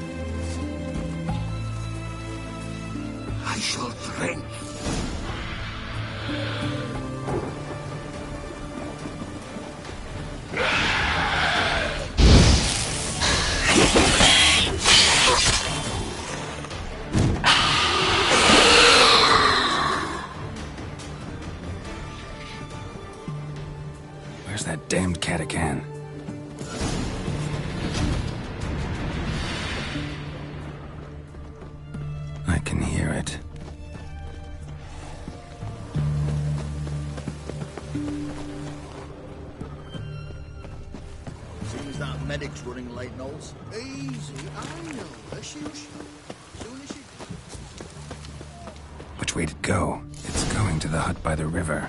I shall drink. Where's that damned catacan? I can hear it. Seems that medic's running late, Knowles. Easy, I know her. Soon as she... Which way to go? It's going to the hut by the river.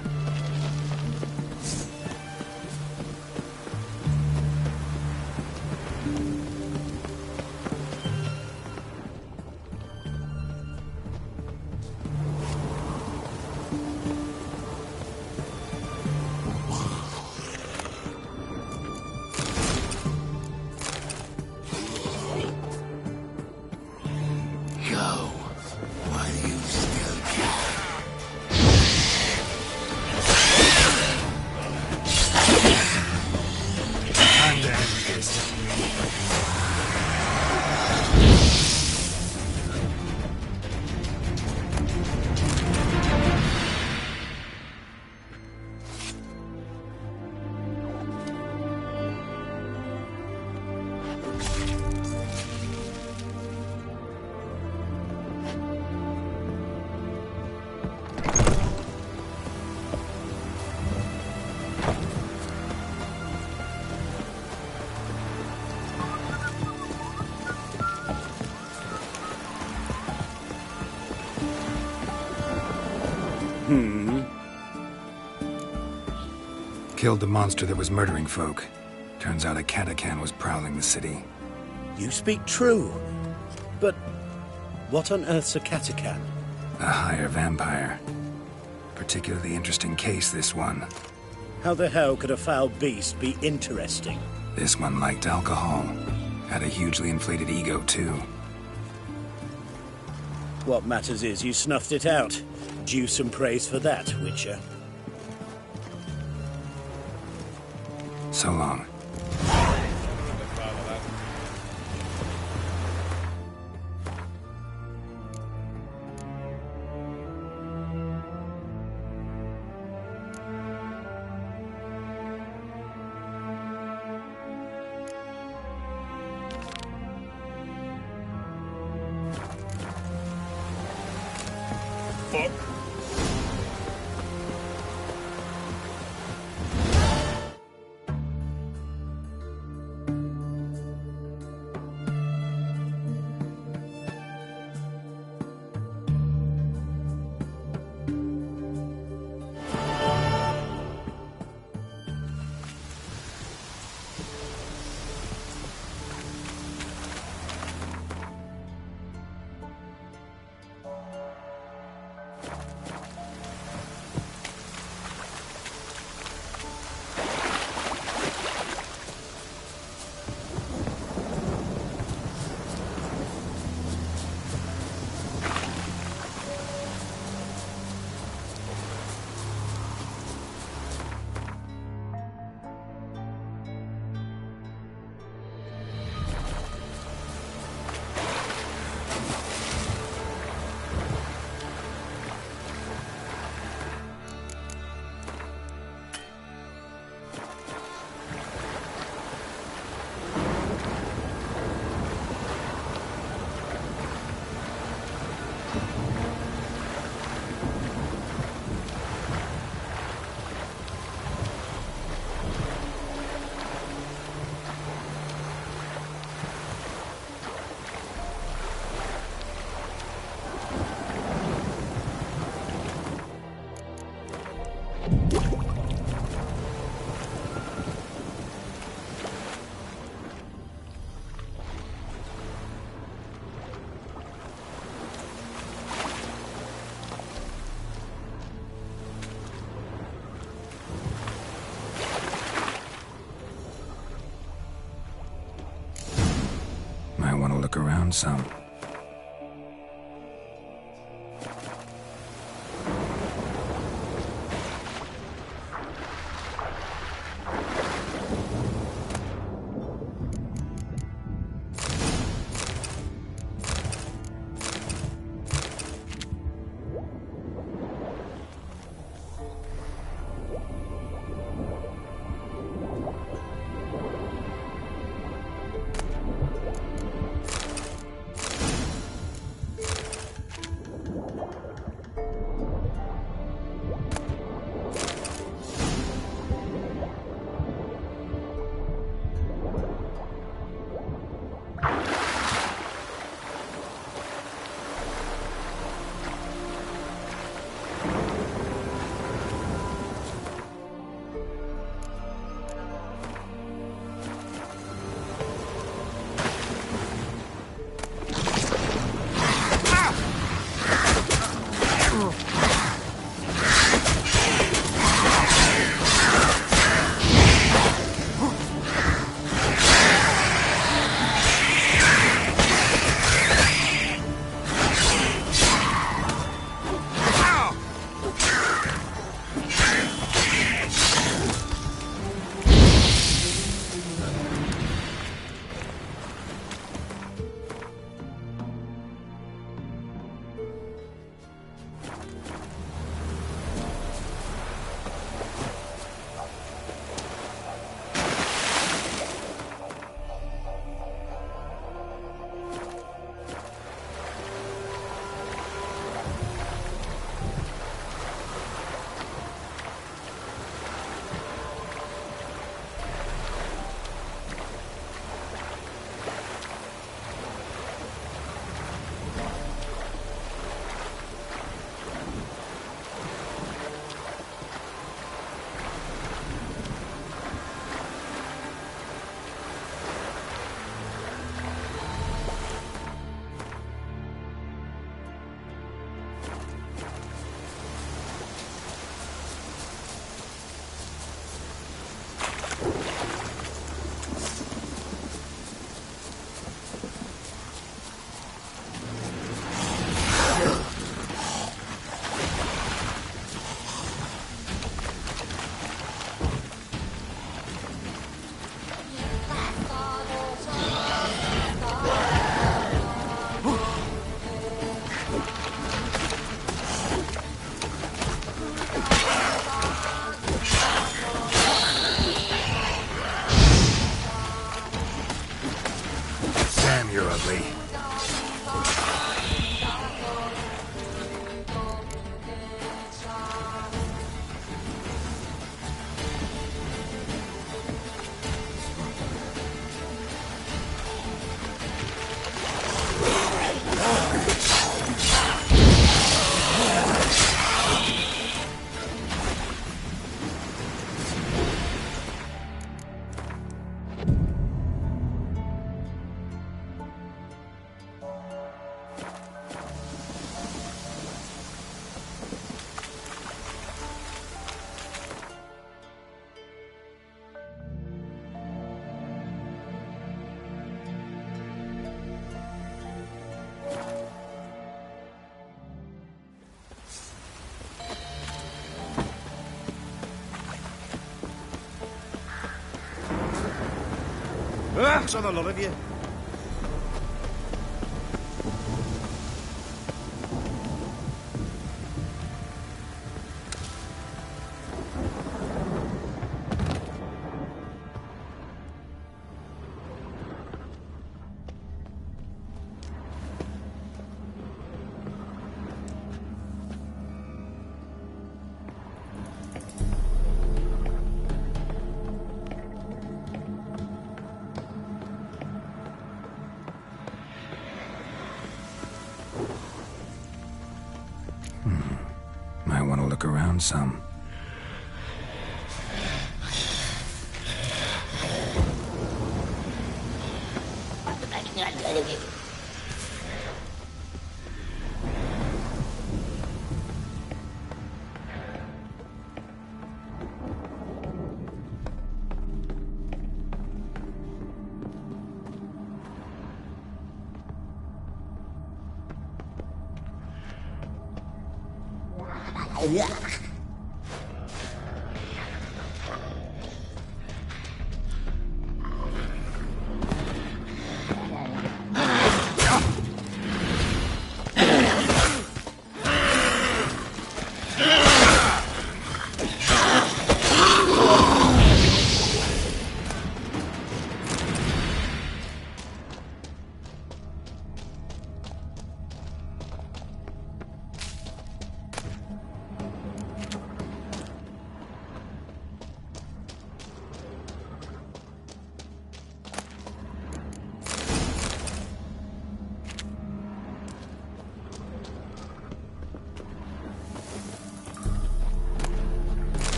Killed the monster that was murdering folk. Turns out a catacan was prowling the city. You speak true. But what on earth's a catacan? A higher vampire. Particularly interesting case, this one. How the hell could a foul beast be interesting? This one liked alcohol. Had a hugely inflated ego, too. What matters is you snuffed it out. Due some praise for that, Witcher. So long. Fuck. look around some. You're ugly. Thanks on the lot of you. Might want to look around some. Yuck.